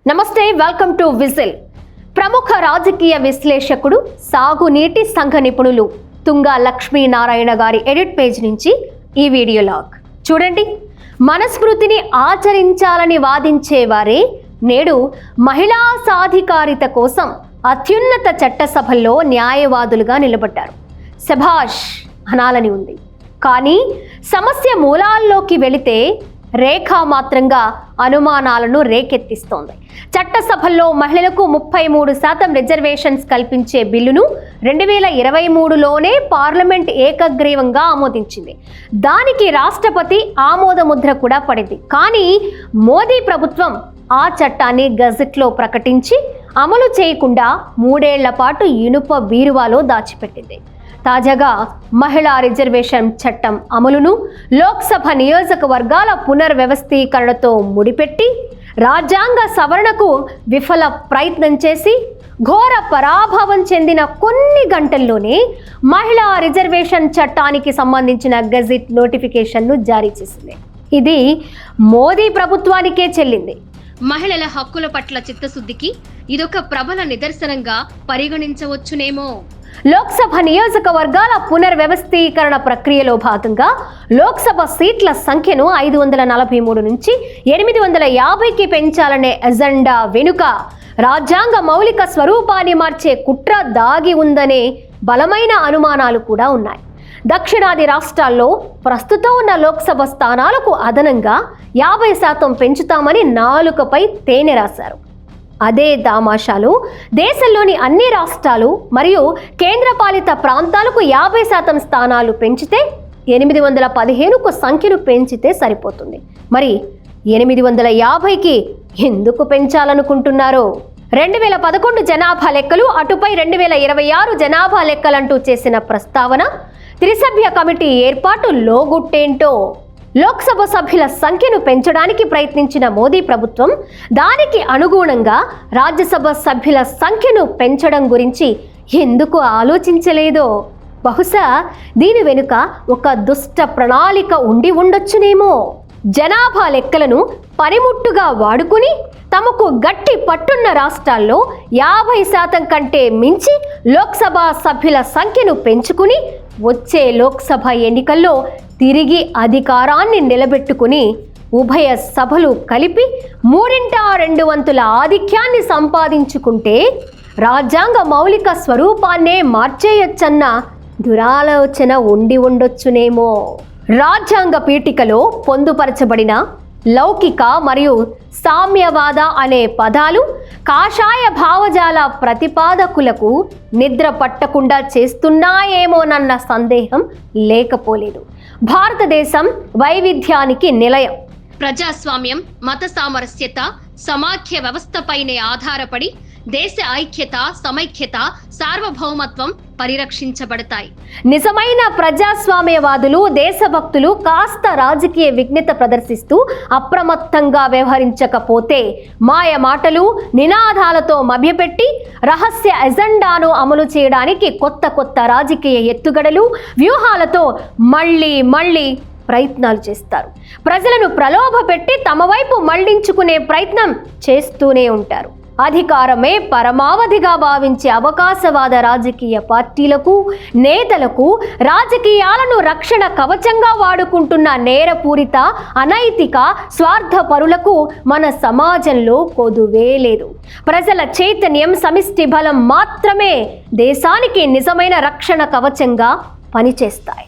నమస్తే, welcome to whistle. ప్రముఖ రాజకీయ విశ్లేషకుడు, సాగునీటి సంఘ నిపుణులు తుంగా లక్ష్మీనారాయణ గారి ఎడిట్ పేజ్ నుంచి ఈ వీడియో లాగ్ చూడండి. మనస్మృతిని ఆచరించాలని వాదించేవారే నేడు మహిళా సాధికారిత కోసం అత్యున్నత చట్టసభల్లో న్యాయవాదులుగా నిలబడ్డారు. శభాష్ అనాలని ఉంది. కానీ సమస్య మూలాల్లోకి వెళితే రేఖామాత్రంగా అనుమానాలను రేకెత్తిస్తోంది. చట్టసభల్లో మహిళలకు 33% రిజర్వేషన్స్ కల్పించే బిల్లును 2023లోనే పార్లమెంట్ ఏకగ్రీవంగా ఆమోదించింది. దానికి రాష్ట్రపతి ఆమోదముద్ర కూడా పడింది. కానీ మోదీ ప్రభుత్వం ఆ చట్టాన్ని గజెట్లో ప్రకటించి అమలు చేయకుండా 3 ఏళ్ల పాటు ఇనుప బీరువాలో దాచిపెట్టింది. తాజాగా మహిళా రిజర్వేషన్ చట్టం అమలును లోక్సభ నియోజకవర్గాల పునర్వ్యవస్థీకరణతో ముడిపెట్టి రాజ్యాంగ సవరణకు విఫల ప్రయత్నం చేసి ఘోర పరాభవం చెందిన కొన్ని గంటల్లోనే మహిళా రిజర్వేషన్ చట్టానికి సంబంధించిన గెజిట్ నోటిఫికేషన్ను జారీ చేసింది. ఇది మోదీ ప్రభుత్వానికే చెల్లింది. మహిళల హక్కుల పట్ల చిత్తశుద్ధికి ఇదొక ప్రబల నిదర్శనంగా పరిగణించవచ్చునేమో. లోక్సభ నియోజకవర్గాల పునర్వ్యవస్థీకరణ ప్రక్రియలో భాగంగా లోక్సభ సీట్ల సంఖ్యను 543 నుంచి 850కి పెంచాలనే ఎజెండా వెనుక రాజ్యాంగ మౌలిక స్వరూపాన్ని మార్చే కుట్ర దాగి ఉందనే బలమైన అనుమానాలు కూడా ఉన్నాయి. దక్షిణాది రాష్ట్రాల్లో ప్రస్తుతం ఉన్న లోక్సభ స్థానాలకు అదనంగా 50% పెంచుతామని నాలుకపై తేనె రాశారు. అదే దామాషాలు దేశంలోని అన్ని రాష్ట్రాలు మరియు కేంద్రపాలిత ప్రాంతాలకు 50% స్థానాలు పెంచితే 815కు సంఖ్యను పెంచితే సరిపోతుంది. మరి 850కి ఎందుకు పెంచాలనుకుంటున్నారో? 2011 జనాభా లెక్కలు, అటుపై 2026 జనాభా లెక్కలంటూ చేసిన ప్రస్తావన, త్రిసభ్య కమిటీ ఏర్పాటు లోగుట్టేంటో? లోక్సభ సభ్యుల సంఖ్యను పెంచడానికి ప్రయత్నించిన మోదీ ప్రభుత్వం దానికి అనుగుణంగా రాజ్యసభ సభ్యుల సంఖ్యను పెంచడం గురించి ఎందుకు ఆలోచించలేదో? బహుశా దీని వెనుక ఒక దుష్ట ప్రణాళిక ఉండి ఉండొచ్చునేమో. జనాభా లెక్కలను పనిముట్టుగా వాడుకుని తమకు గట్టి పట్టున్న రాష్ట్రాల్లో 50% కంటే మించి లోక్సభ సభ్యుల సంఖ్యను పెంచుకుని వచ్చే లోక్సభ ఎన్నికల్లో తిరిగి అధికారాన్ని నిలబెట్టుకుని ఉభయ సభలు కలిపి 3/2 వంతుల ఆధిక్యాన్ని సంపాదించుకుంటే రాజ్యాంగ మౌలిక స్వరూపాన్నే మార్చేయొచ్చన్న దురాలోచన ఉండి ఉండొచ్చునేమో. రాజ్యాంగ పీఠికలో పొందుపరచబడిన లౌకిక మరియు సామ్యవాద అనే పదాలు కాషాయ భావజాల ప్రతిపాదకులకు నిద్ర పట్టకుండా చేస్తున్నాయేమోనన్న సందేహం లేకపోలేదు. భారతదేశం వైవిధ్యానికి నిలయం. ప్రజాస్వామ్యం, మత సామరస్యత, సమాఖ్య వ్యవస్థపైనే ఆధారపడి దేశ ఐక్యత, సమైక్యత, సార్వభౌమత్వం పరిరక్షించబడతాయి. నిజమైన ప్రజాస్వామ్యవాదులు, దేశభక్తులు కాస్త రాజకీయ విఘ్నత ప్రదర్శిస్తూ అప్రమత్తంగా వ్యవహరించకపోతే మాయ మాటలు, నినాదాలతో మభ్యపెట్టి రహస్య ఎజెండాను అమలు చేయడానికి కొత్త రాజకీయ ఎత్తుగడలు, వ్యూహాలతో మళ్ళీ ప్రయత్నాలు చేస్తారు. ప్రజలను ప్రలోభపెట్టి తమ వైపు మళ్లించుకునే ప్రయత్నం చేస్తూనే ఉంటారు. అధికారమే పరమావధిగా భావించే అవకాశవాద రాజకీయ పార్టీలకు, నేతలకు, రాజకీయాలను రక్షణ కవచంగా వాడుకుంటున్న నేరపూరిత, అనైతిక, స్వార్థపరులకు మన సమాజంలో కొదువే లేదు. ప్రజల చైతన్యం, సమిష్టి బలం మాత్రమే దేశానికి నిజమైన రక్షణ కవచంగా పనిచేస్తాయి.